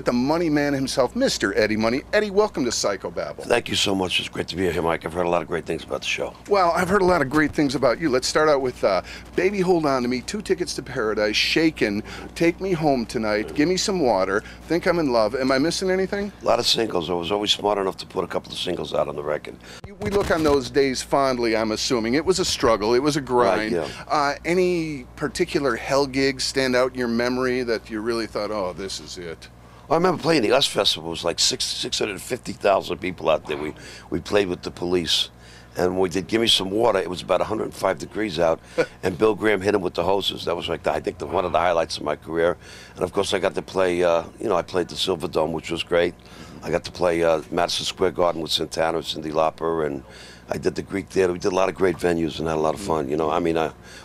with the money man himself, Mr. Eddie Money. Eddie, welcome to Psychobabble. Thank you so much. It's great to be here, Mike. I've heard a lot of great things about the show. Well, I've heard a lot of great things about you. Let's start out with Baby Hold On to Me, 2 Tickets to Paradise, Shaken, Take Me Home Tonight, Give Me Some Water, Think I'm in Love. Am I missing anything? A lot of singles. I was always smart enough to put a couple of singles out on the record. We look on those days fondly, I'm assuming. It was a struggle. It was a grind. Right, yeah. Any particular hell gigs stand out in your memory that you really thought, oh, this is it? Well, I remember playing the US Festival. It was like 650,000 people out there. We played with the Police. And when we did Give Me Some Water, it was about 105 degrees out, and Bill Graham hit him with the hoses. That was like, I think, one of the highlights of my career. And of course, I got to play, I played the Silver Dome, which was great. I got to play Madison Square Garden with Santana, Cyndi Lauper, and I did the Greek Theater. We did a lot of great venues and had a lot of fun.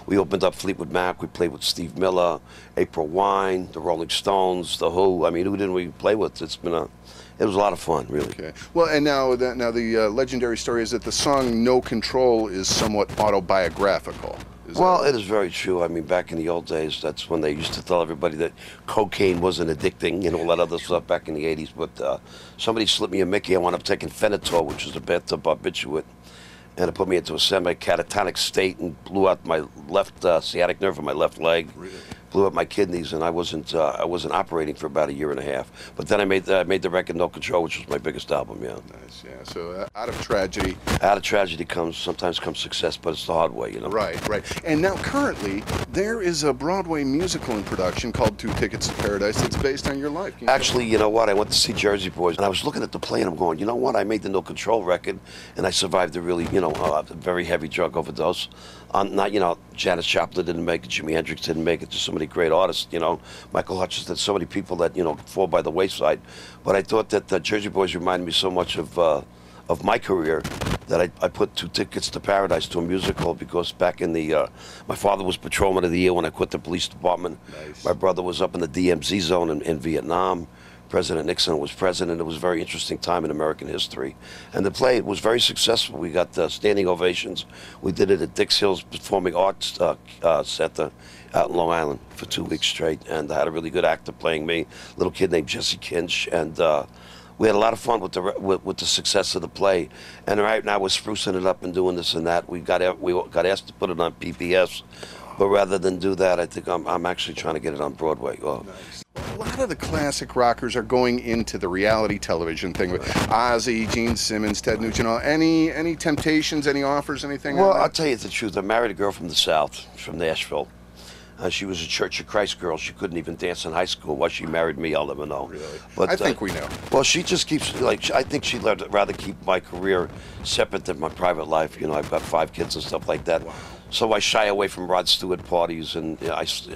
We opened up Fleetwood Mac. We played with Steve Miller, April Wine, the Rolling Stones, the Who. I mean, who didn't we play with? It was a lot of fun, really. Okay. Well, and now the legendary story is that the song "No Control" is somewhat autobiographical. Well, it is very true. I mean, back in the old days, that's when they used to tell everybody that cocaine wasn't addicting, all that other stuff back in the 80s. But somebody slipped me a Mickey. I wound up taking Phenytoin, which was a bathtub barbiturate, and it put me into a semi-catatonic state and blew out my left sciatic nerve in my left leg. Really? Blew up my kidneys, and I wasn't operating for about 1.5 years. But then I made the record No Control, which was my biggest album. Yeah. Nice. Yeah. So out of tragedy. Out of tragedy sometimes comes success, but it's the hard way, Right. Right. And now currently there is a Broadway musical in production called 2 Tickets to Paradise. That's based on your life. Actually, you know what? I went to see Jersey Boys, and I was looking at the play, and I'm going, you know what? I made the No Control record, and I survived a really, a very heavy drug overdose. Janis Joplin didn't make it, Jimi Hendrix didn't make it, there's so many great artists, Michael Hutchins, so many people that, fall by the wayside. But I thought that the Jersey Boys reminded me so much of my career that I put 2 Tickets to Paradise to a musical, because back in my father was Patrolman of the Year when I quit the police department. Nice. My brother was up in the DMZ zone in Vietnam. President Nixon was president. It was a very interesting time in American history. And the play was very successful. We got standing ovations. We did it at Dix Hills Performing Arts Center out in Long Island for 2 weeks straight. And I had a really good actor playing me, a little kid named Jesse Kinch. And we had a lot of fun with the success of the play. And right now we're sprucing it up and doing this and that. We got asked to put it on PBS. But rather than do that, I think I'm actually trying to get it on Broadway. Nice. A lot of the classic rockers are going into the reality television thing with Ozzy, Gene Simmons, Ted Nugent. Any temptations, any offers, anything? Well, I'll tell you the truth. I married a girl from the South, from Nashville. She was a Church of Christ girl. She couldn't even dance in high school. Why she married me, I'll never know. Really? But, I think we know. Well, she just keeps, I think she'd rather keep my career separate than my private life. I've got 5 kids and stuff like that. Wow. So I shy away from Rod Stewart parties, and I used to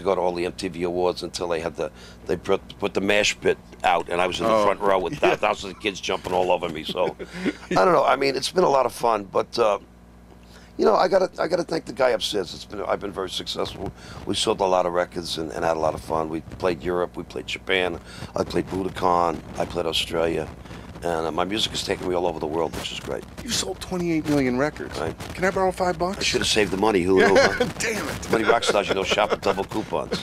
go to all the MTV Awards until they put the MASH pit out, and I was in the front row with thousands of kids jumping all over me. So I don't know. I mean, it's been a lot of fun, but I gotta thank the guy upstairs. I've been very successful. We sold a lot of records and had a lot of fun. We played Europe, we played Japan, I played Budokan, I played Australia. And my music has taken me all over the world, which is great. You sold 28 million records. Right. Can I borrow $5? I should have saved the money. Who knew? Damn it. Many rock stars, shop at double coupons.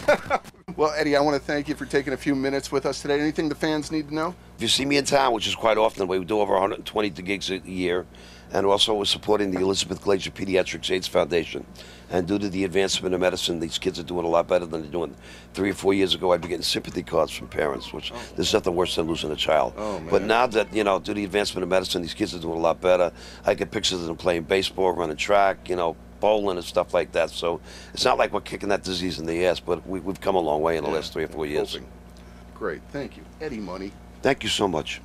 Well, Eddie, I want to thank you for taking a few minutes with us today. Anything the fans need to know? If you see me in town, which is quite often, we do over 120 gigs a year, and also we're supporting the Elizabeth Glaser Pediatrics AIDS Foundation. And due to the advancement of medicine, these kids are doing a lot better than they're doing 3 or 4 years ago. I'd be getting sympathy cards from parents, which there's nothing worse than losing a child. Oh, man. But now that, due to the advancement of medicine, these kids are doing a lot better. I get pictures of them playing baseball, running track, bowling and stuff like that. So it's not like we're kicking that disease in the ass, but we've come a long way in the last 3 or 4 years. Great. Thank you. Eddie Money. Thank you so much.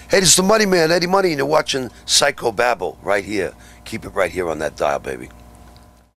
Hey, this is the Money Man, Eddie Money, and you're watching Psychobabble right here. Keep it right here on that dial, baby.